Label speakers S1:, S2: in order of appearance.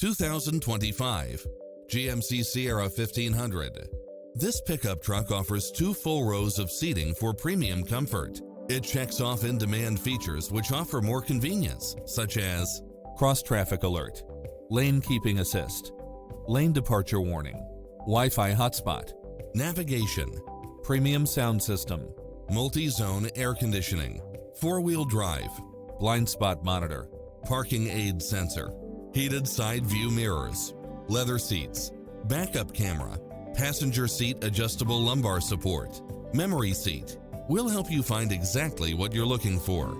S1: 2025 GMC Sierra 1500. This pickup truck offers 2 full rows of seating for premium comfort. It checks off in-demand features which offer more convenience, such as cross-traffic alert, lane keeping assist, lane departure warning, Wi-Fi hotspot, navigation, premium sound system, multi-zone air conditioning, 4-wheel drive, blind spot monitor, parking aid sensor, heated side view mirrors, leather seats, backup camera, passenger seat adjustable lumbar support, memory seat. We'll help you find exactly what you're looking for.